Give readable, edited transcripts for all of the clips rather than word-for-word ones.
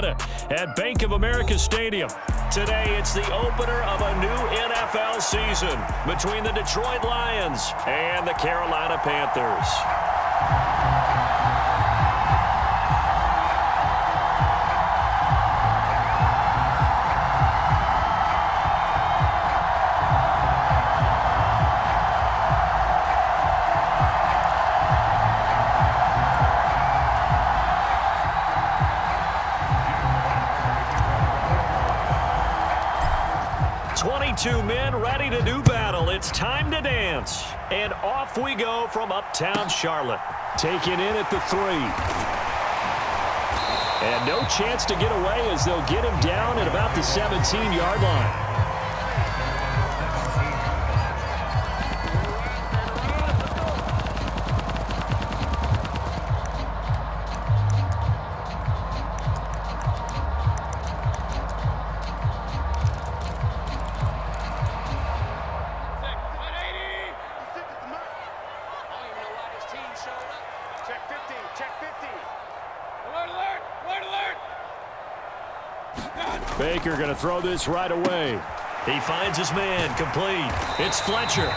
Carolina at Bank of America Stadium. Today, it's the opener of a new NFL season between the Detroit Lions and the Carolina Panthers. Two men ready to do battle. It's time to dance. And off we go from uptown Charlotte. Taken in at the 3. And no chance to get away as they'll get him down at about the 17-yard line. Baker going to throw this right away. He finds his man, complete. It's Fletcher.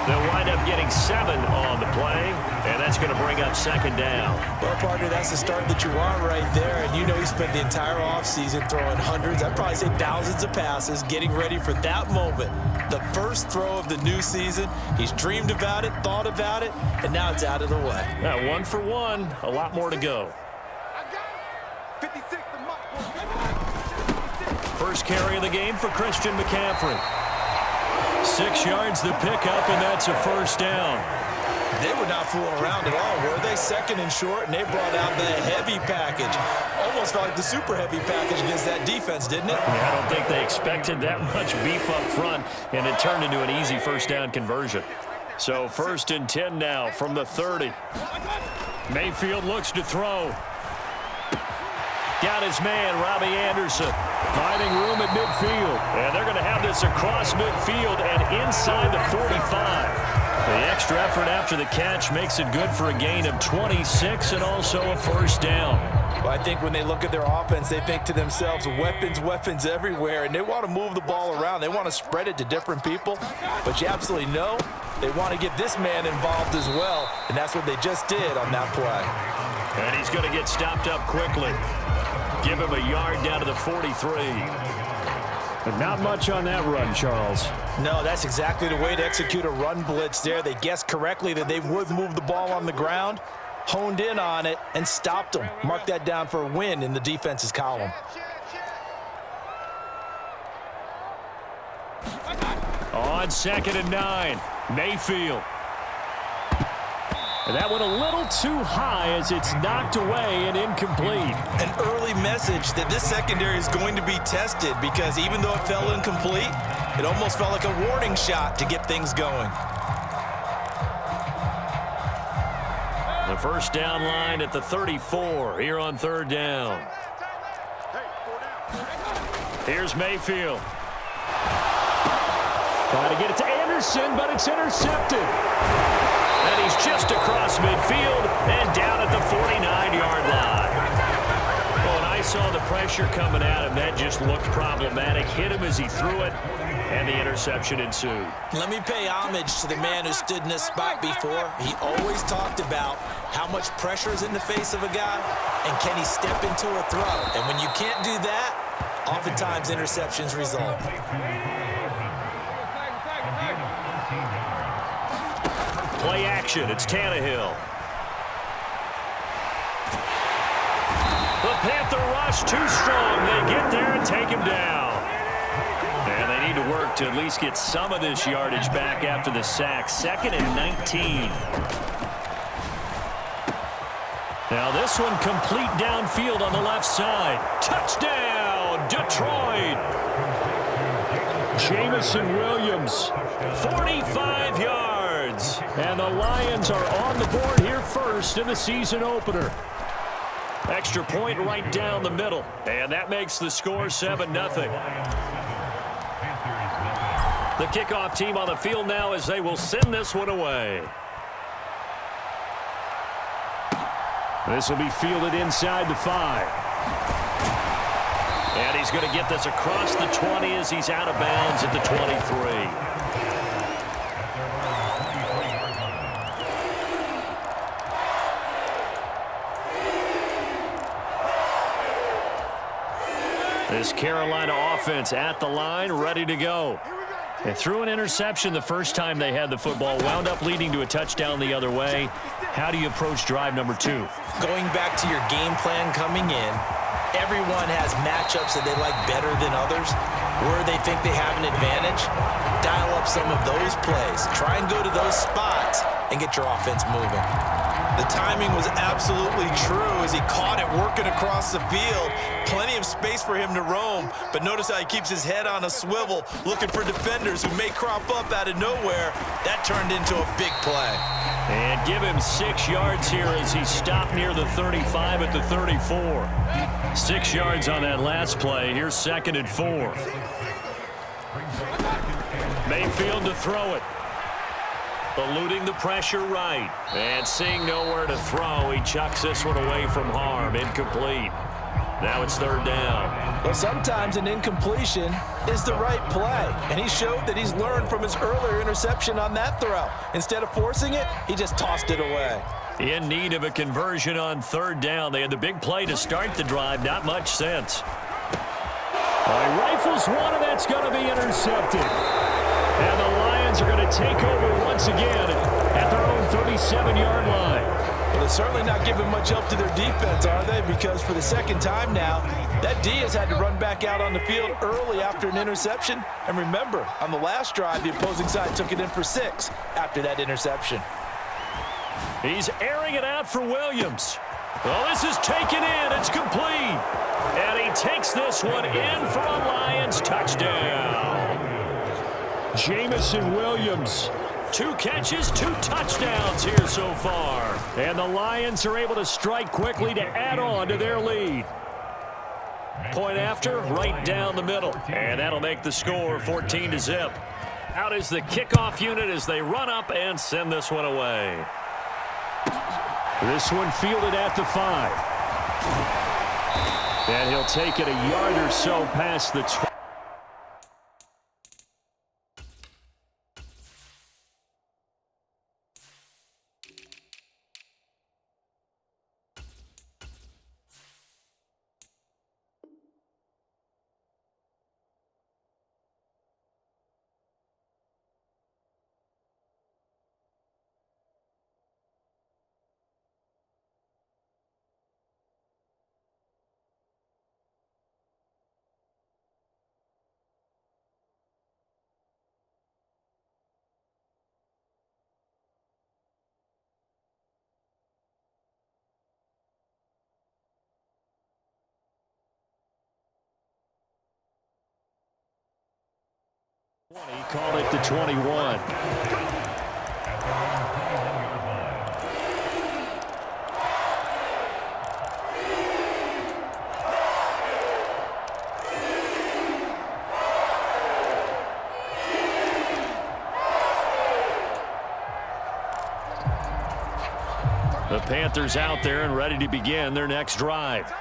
They'll wind up getting 7 on the play, and that's going to bring up second down. Well, partner, that's the start that you want right there, and you know he spent the entire offseason throwing hundreds, I'd probably say thousands of passes, getting ready for that moment. The first throw of the new season. He's dreamed about it, thought about it, and now it's out of the way. Yeah, 1 for 1, a lot more to go. First carry of the game for Christian McCaffrey. 6 yards the pickup, and that's a first down. They were not fooling around at all, were they? Second and short, and they brought out the heavy package. Almost felt like the super heavy package against that defense, didn't it? Yeah, I don't think they expected that much beef up front, and it turned into an easy first down conversion. So 1st and 10 now from the 30. Mayfield looks to throw. Got his man, Robbie Anderson, finding room at midfield. And they're going to have this across midfield and inside the 45. The extra effort after the catch makes it good for a gain of 26 and also a first down. Well, I think when they look at their offense, they think to themselves, weapons, weapons everywhere, and they want to move the ball around. They want to spread it to different people, but you absolutely know they want to get this man involved as well, and that's what they just did on that play. And he's going to get stopped up quickly. Give him a yard down to the 43. But not much on that run, Charles. No, that's exactly the way to execute a run blitz there. They guessed correctly that they would move the ball on the ground, honed in on it, and stopped them. Mark that down for a win in the defense's column. On 2nd and 9, Mayfield. And that went a little too high as it's knocked away and incomplete. An early message that this secondary is going to be tested because even though it fell incomplete, it almost felt like a warning shot to get things going. The first down line at the 34 here on 3rd down. Here's Mayfield. Trying to get it to Anderson, but it's intercepted. And he's just across midfield and down at the 49-yard line. Well, when I saw the pressure coming at him, that just looked problematic. Hit him as he threw it, and the interception ensued. Let me pay homage to the man who stood in this spot before. He always talked about how much pressure is in the face of a guy, and can he step into a throw. And when you can't do that, oftentimes interceptions result. Play action. It's Tannehill. The Panther rush too strong. They get there and take him down. And they need to work to at least get some of this yardage back after the sack. 2nd and 19. Now this one complete downfield on the left side. Touchdown, Detroit. Jamison Williams, 45 yards. And the Lions are on the board here first in the season opener. Extra point right down the middle. And that makes the score 7-0. The kickoff team on the field now as they will send this one away. This will be fielded inside the 5. he's going to get this across the 20 as he's out of bounds at the 23. This Carolina offense at the line, ready to go. They threw an interception the first time they had the football, wound up leading to a touchdown the other way. How do you approach drive number 2? Going back to your game plan coming in, everyone has matchups that they like better than others, where they think they have an advantage. Dial up some of those plays. Try and go to those spots and get your offense moving. The timing was absolutely true as he caught it working across the field. Plenty of space for him to roam, but notice how he keeps his head on a swivel, looking for defenders who may crop up out of nowhere. That turned into a big play. And give him 6 yards here as he stopped near the 35 at the 34. 6 yards on that last play. Here's 2nd and 4. Mayfield to throw it. Eluding the pressure right. And seeing nowhere to throw, he chucks this one away from harm. Incomplete. Now it's 3rd down. Well, sometimes an incompletion is the right play. And he showed that he's learned from his earlier interception on that throw. Instead of forcing it, he just tossed it away. In need of a conversion on 3rd down. They had the big play to start the drive. Not much sense. He rifles one, and that's going to be intercepted. And the Lions are going to take over once again at their own 37-yard line. Well, they're certainly not giving much help to their defense, are they? Because for the 2nd time now, that D has had to run back out on the field early after an interception. And remember, on the last drive, the opposing side took it in for 6 after that interception. He's airing it out for Williams. Well, this is taken in. It's complete. And he takes this one in for a Lions touchdown. Jamison Williams, 2 catches, 2 touchdowns here so far. And the Lions are able to strike quickly to add on to their lead. Point after, right down the middle. And that'll make the score 14-0. Out is the kickoff unit as they run up and send this one away. This one fielded at the 5. And he'll take it a yard or so past the 20. He called it the 21. The Panthers out there and ready to begin their next drive.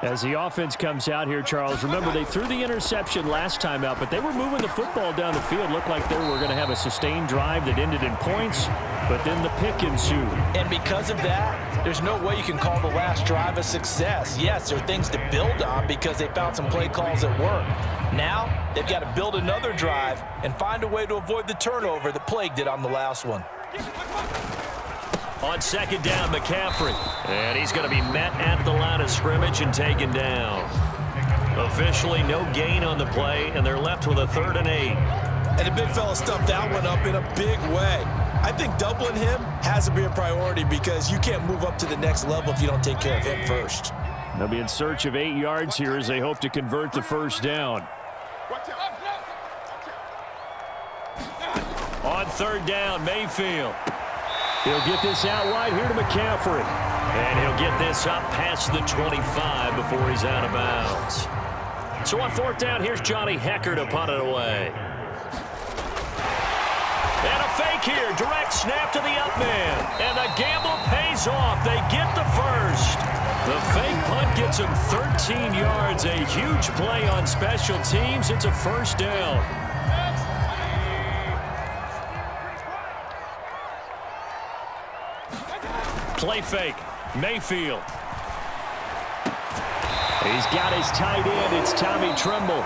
As the offense comes out here, Charles, remember they threw the interception last time out, but they were moving the football down the field. Looked like they were going to have a sustained drive that ended in points, but then the pick ensued. And because of that, there's no way you can call the last drive a success. Yes, there are things to build on because they found some play calls that work. Now, they've got to build another drive and find a way to avoid the turnover that plagued it on the last one. On 2nd down, McCaffrey. And he's going to be met at the line of scrimmage and taken down. Officially no gain on the play, and they're left with a 3rd and 8. And the big fella stuffed that one up in a big way. I think doubling him has to be a priority because you can't move up to the next level if you don't take care of him first. They'll be in search of 8 yards here as they hope to convert the 1st down. On 3rd down, Mayfield. He'll get this out wide here to McCaffrey. And he'll get this up past the 25 before he's out of bounds. So on 4th down, here's Johnny Hecker to punt it away. And a fake here. Direct snap to the up man. And the gamble pays off. They get the 1st. The fake punt gets him 13 yards. A huge play on special teams. It's a first down. Play fake. Mayfield. He's got his tight end. It's Tommy Tremble.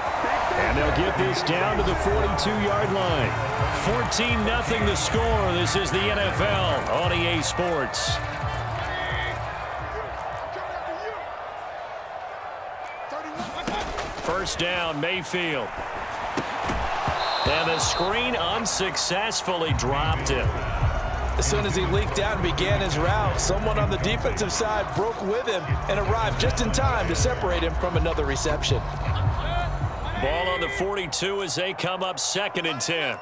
And they'll get this down to the 42-yard line. 14-0 the score. This is the NFL on EA Sports. First down, Mayfield. And the screen unsuccessfully dropped it. As soon as he leaked out and began his route, someone on the defensive side broke with him and arrived just in time to separate him from another reception. Ball on the 42 as they come up 2nd and 10.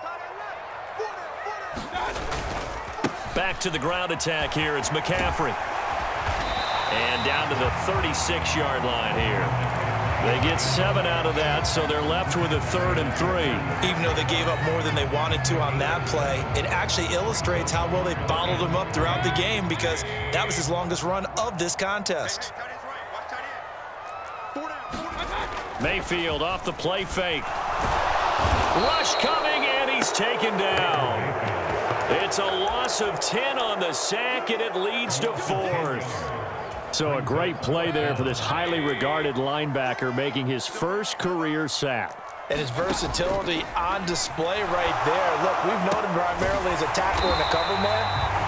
Back to the ground attack here. It's McCaffrey. And down to the 36-yard line here. They get 7 out of that, so they're left with a 3rd and 3. Even though they gave up more than they wanted to on that play, it actually illustrates how well they bottled him up throughout the game because that was his longest run of this contest. Mayfield off the play fake. Rush coming, and he's taken down. It's a loss of 10 on the sack, and it leads to 4th. So a great play there for this highly regarded linebacker making his first career sack. And his versatility on display right there. Look, we've known him primarily as a tackler and a cover man,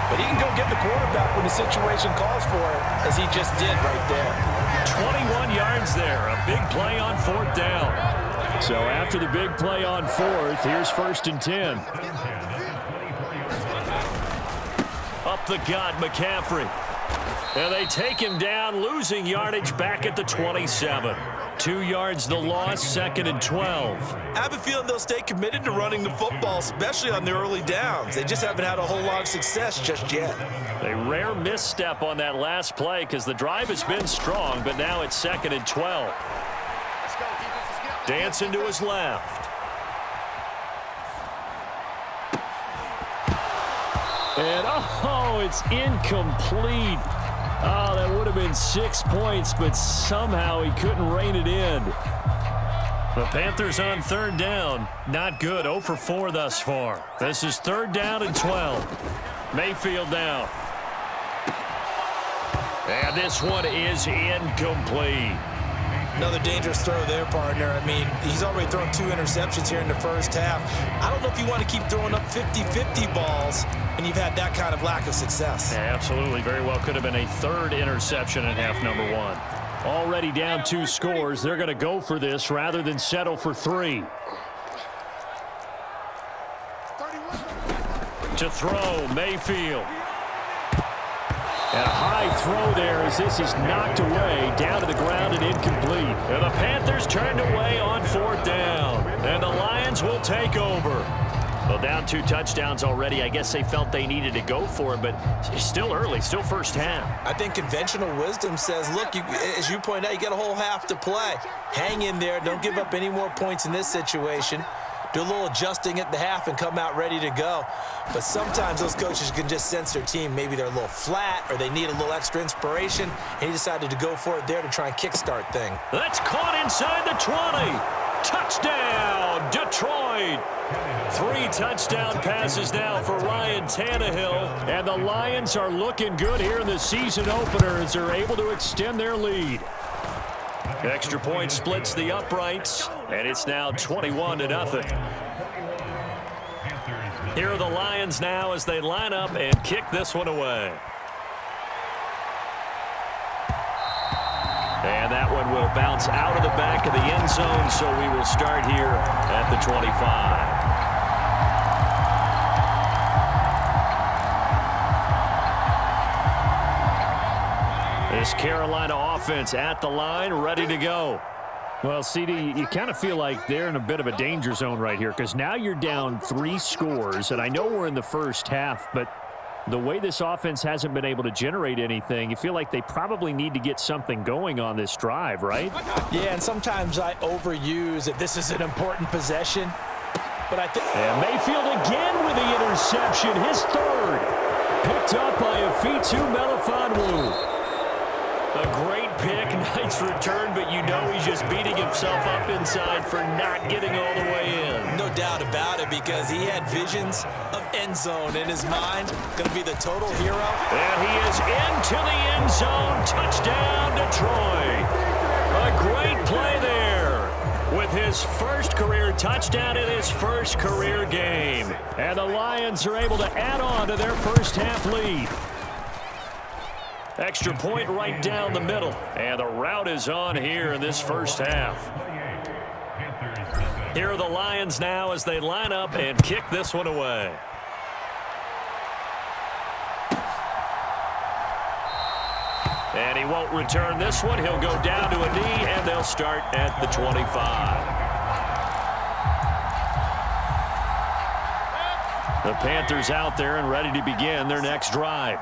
but he can go get the quarterback when the situation calls for it, as he just did right there. 21 yards there, a big play on 4th down. So after the big play on 4th, here's 1st and 10. Up the gut, McCaffrey. And they take him down, losing yardage back at the 27. 2 yards the loss, 2nd and 12. I have a feeling they'll stay committed to running the football, especially on the early downs. They just haven't had a whole lot of success just yet. A rare misstep on that last play because the drive has been strong, but now it's 2nd and 12. Dancing to his left. And, oh, it's incomplete. Oh, that would have been 6 points, but somehow he couldn't rein it in. The Panthers on 3rd down. Not good. 0 for 4 thus far. This is 3rd down and 12. Mayfield down. And this one is incomplete. Another dangerous throw there, partner. I mean, he's already thrown 2 interceptions here in the first half. I don't know if you want to keep throwing up 50-50 balls and you've had that kind of lack of success. Yeah, absolutely. Very well could have been a 3rd interception in half number 1. Already down 2 scores. They're going to go for this rather than settle for 3. To throw, Mayfield. And a high throw there as this is knocked away, down to the ground and incomplete. And the Panthers turned away on 4th down. And the Lions will take over. Well, down 2 touchdowns already. I guess they felt they needed to go for it, but it's still early, still first half. I think conventional wisdom says, look, as you point out, you got a whole half to play. Hang in there. Don't give up any more points in this situation. Do a little adjusting at the half and come out ready to go. But sometimes those coaches can just sense their team. Maybe they're a little flat or they need a little extra inspiration. And he decided to go for it there to try and kickstart thing. That's caught inside the 20. Touchdown, Detroit. 3 touchdown passes now for Ryan Tannehill. And the Lions are looking good here in the season opener as they're able to extend their lead. Extra point splits the uprights, and it's now 21-0. Here are the Lions now as they line up and kick this one away. And that one will bounce out of the back of the end zone, so we will start here at the 25. This Carolina offense at the line, ready to go. Well, CD, you kind of feel like they're in a bit of a danger zone right here because now you're down 3 scores, and I know we're in the first half, but the way this offense hasn't been able to generate anything, you feel like they probably need to get something going on this drive, right? Yeah, and sometimes I overuse that this is an important possession, but I think... And Mayfield again with the interception, his 3rd. Picked up by Afitu Melifonwu. A great pick, nice return, but you know he's just beating himself up inside for not getting all the way in. No doubt about it, because he had visions of end zone in his mind. Going to be the total hero. And he is into the end zone. Touchdown, Detroit. A great play there with his first career touchdown in his first career game. And the Lions are able to add on to their first half lead. Extra point right down the middle. And the route is on here in this first half. Here are the Lions now as they line up and kick this one away. And he won't return this one. He'll go down to a knee, and they'll start at the 25. The Panthers out there and ready to begin their next drive.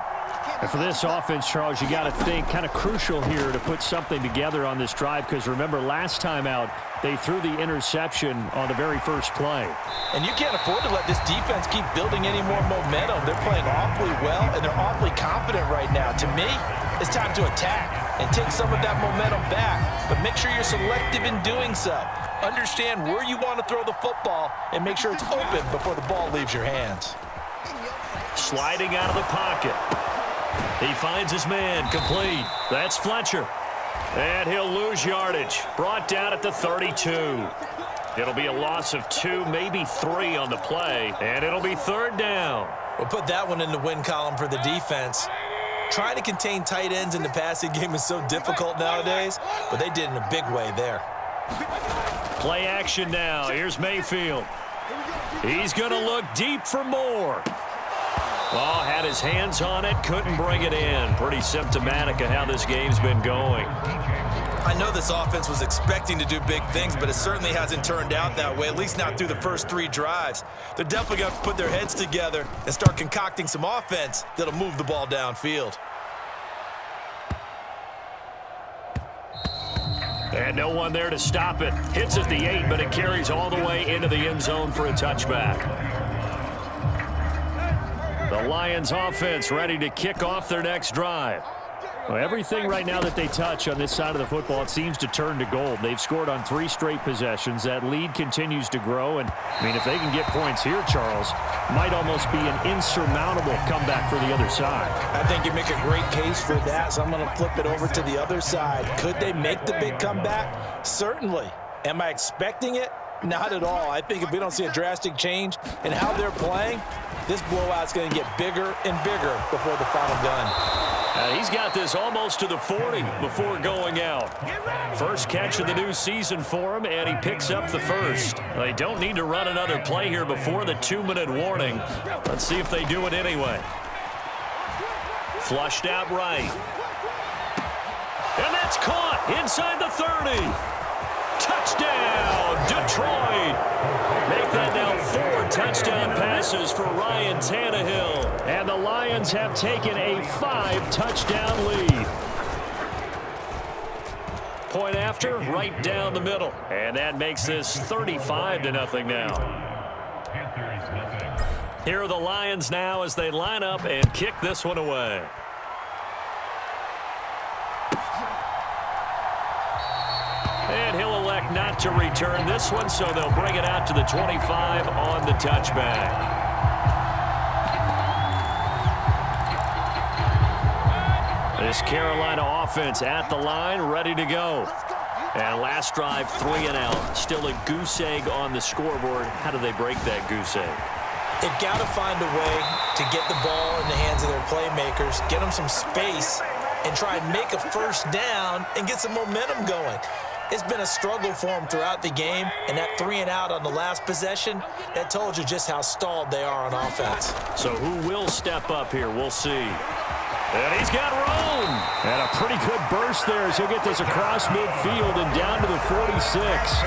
And for this offense, Charles, you got to think kind of crucial here to put something together on this drive, because remember last time out they threw the interception on the very first play. And you can't afford to let this defense keep building any more momentum. They're playing awfully well, and they're awfully confident right now. To me, it's time to attack and take some of that momentum back, but make sure you're selective in doing so. Understand where you want to throw the football and make sure it's open before the ball leaves your hands. Sliding out of the pocket. He finds his man, complete. That's Fletcher. And he'll lose yardage. Brought down at the 32. It'll be a loss of 2, maybe 3 on the play, and it'll be third down. We'll put that one in the win column for the defense. Trying to contain tight ends in the passing game is so difficult nowadays, but they did in a big way there. Play action now. Here's Mayfield. He's going to look deep for more. Oh, had his hands on it, couldn't bring it in. Pretty symptomatic of how this game's been going. I know this offense was expecting to do big things, but it certainly hasn't turned out that way, at least not through the first 3 drives. They're definitely going to put their heads together and start concocting some offense that'll move the ball downfield. And no one there to stop it. Hits at the 8, but it carries all the way into the end zone for a touchback. The Lions offense ready to kick off their next drive. Well, everything right now that they touch on this side of the football, it seems to turn to gold. They've scored on 3 straight possessions. That lead continues to grow. And, I mean, if they can get points here, Charles, might almost be an insurmountable comeback for the other side. I think you make a great case for that, so I'm going to flip it over to the other side. Could they make the big comeback? Certainly. Am I expecting it? Not at all. I think if we don't see a drastic change in how they're playing, this blowout's going to get bigger and bigger before the final gun. He's got this almost to the 40 before going out. First catch of the new season for him, and he picks up the first. They don't need to run another play here before the 2-minute warning. Let's see if they do it anyway. Flushed out right. And that's caught inside the 30. Touchdown, Detroit. Make that now 4 touchdown passes for Ryan Tannehill. And the Lions have taken a 5-touchdown lead. Point after, right down the middle. And that makes this 35-0 now. Here are the Lions now as they line up and kick this one away. And he'll elect not to return this one, so they'll bring it out to the 25 on the touchback. This Carolina offense at the line, ready to go. And last drive, 3 and out. Still a goose egg on the scoreboard. How do they break that goose egg? They've got to find a way to get the ball in the hands of their playmakers, get them some space, and try and make a first down and get some momentum going. It's been a struggle for them throughout the game, and that 3 and out on the last possession, that told you just how stalled they are on offense. So who will step up here? We'll see. And he's got room. And a pretty good burst there as he'll get this across midfield and down to the 46.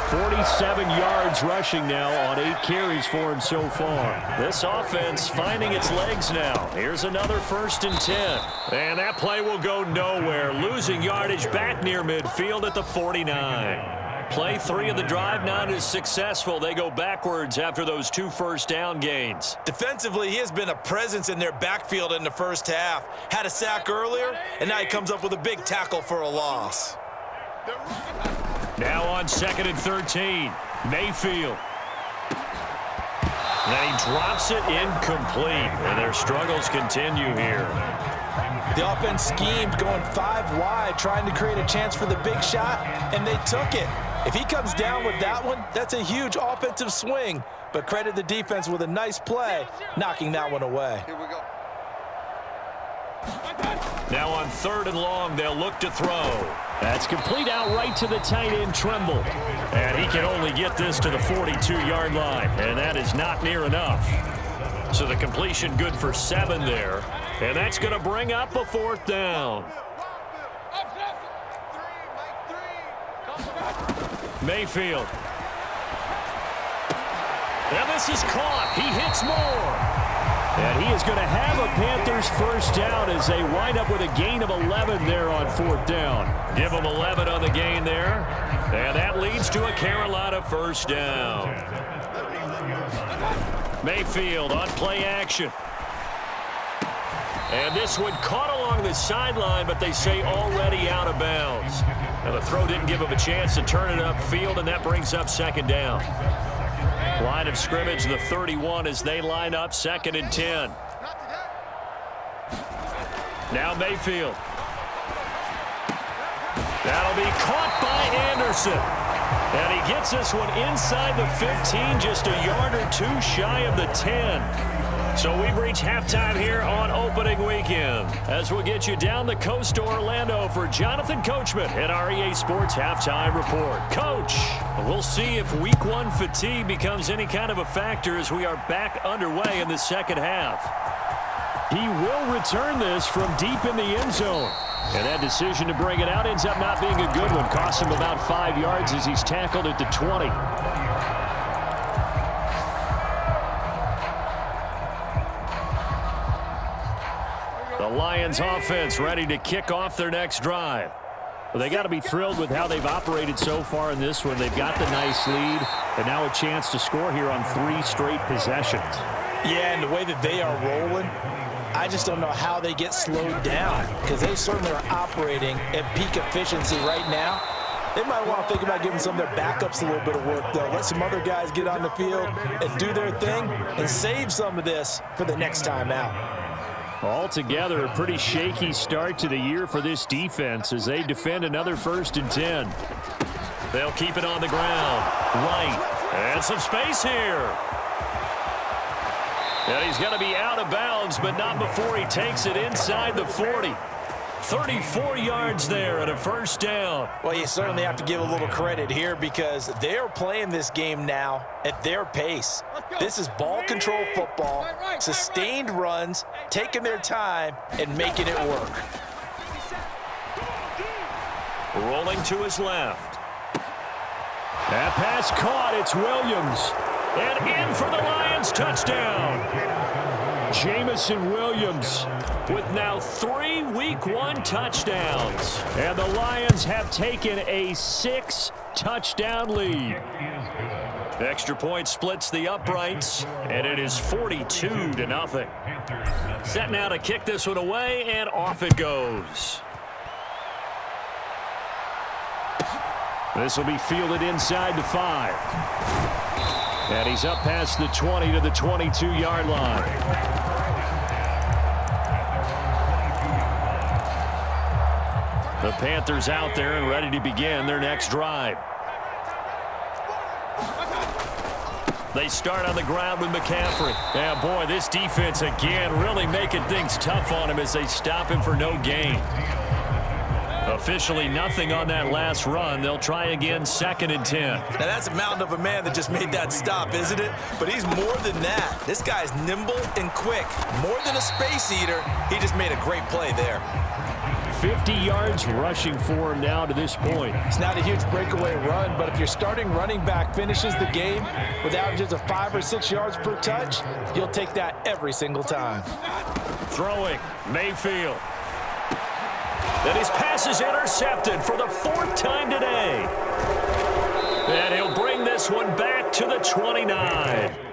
47 yards rushing now on 8 carries for him so far. This offense finding its legs now. Here's another 1st and 10. And that play will go nowhere. Losing yardage back near midfield at the 49. play 3 of the drive, not as successful. They go backwards after those 2 first down gains. Defensively, he has been a presence in their backfield in the first half. Had a sack earlier, and now he comes up with a big tackle for a loss. Now on 2nd and 13, Mayfield. Then he drops it incomplete, and their struggles continue here. The offense schemed going 5 wide, trying to create a chance for the big shot, and they took it. If he comes down with that one, that's a huge offensive swing. But credit the defense with a nice play, knocking that one away. Here we go. Now on 3rd and long, they'll look to throw. That's complete out right to the tight end, Tremble. And he can only get this to the 42-yard line, and that is not near enough. So the completion good for 7 there, and that's going to bring up a 4th down. Mayfield. And this is caught. He hits more. And he is going to have a Panthers first down as they wind up with a gain of 11 there on 4th down. Give them 11 on the gain there. And that leads to a Carolina first down. Mayfield on play action. And this one caught along the sideline, but they say already out of bounds. Now the throw didn't give him a chance to turn it upfield, and that brings up 2nd down. Line of scrimmage, the 31 as they line up 2nd and 10. Now Mayfield. That'll be caught by Anderson. And he gets this one inside the 15, just a yard or 2 shy of the 10. So we've reached halftime here on opening weekend. As we'll get you down the coast to Orlando for Jonathan Coachman at our EA Sports Halftime Report. Coach, we'll see if Week 1 fatigue becomes any kind of a factor as we are back underway in the second half. He will return this from deep in the end zone. And that decision to bring it out ends up not being a good one. Costs him about 5 yards as he's tackled at the 20. The Lions offense ready to kick off their next drive. Well, they got to be thrilled with how they've operated so far in this one. They've got the nice lead, and now a chance to score here on 3 straight possessions. Yeah, and the way that they are rolling, I just don't know how they get slowed down, because they certainly are operating at peak efficiency right now. They might want to think about giving some of their backups a little bit of work, though. Let some other guys get on the field and do their thing and save some of this for the next time out. Altogether, a pretty shaky start to the year for this defense as they defend another 1st and 10. They'll keep it on the ground. Right. And some space here. And he's going to be out of bounds, but not before he takes it inside the 40. 34 yards there and a first down. Well, you certainly have to give a little credit here because they're playing this game now at their pace. This is ball control football, sustained runs, taking their time and making it work. Rolling to his left. That pass caught. It's Williams. And in for the Lions touchdown. Jamison Williams with now 3 Week 1 touchdowns. And the Lions have taken a 6-touchdown lead. The extra point splits the uprights, and it is 42-0. Set now to kick this one away, and off it goes. This will be fielded inside the 5. And he's up past the 20 to the 22-yard line. The Panthers out there and ready to begin their next drive. They start on the ground with McCaffrey. Yeah, boy, this defense again really making things tough on him as they stop him for no gain. Officially nothing on that last run. They'll try again 2nd and 10. Now that's a mountain of a man that just made that stop, isn't it? But he's more than that. This guy's nimble and quick. More than a space eater, he just made a great play there. 50 yards rushing for him now to this point. It's not a huge breakaway run, but if your starting running back finishes the game with averages of 5 or 6 yards per touch, you'll take that every single time. Throwing, Mayfield. And his pass is intercepted for the 4th time today. this one back to the 29.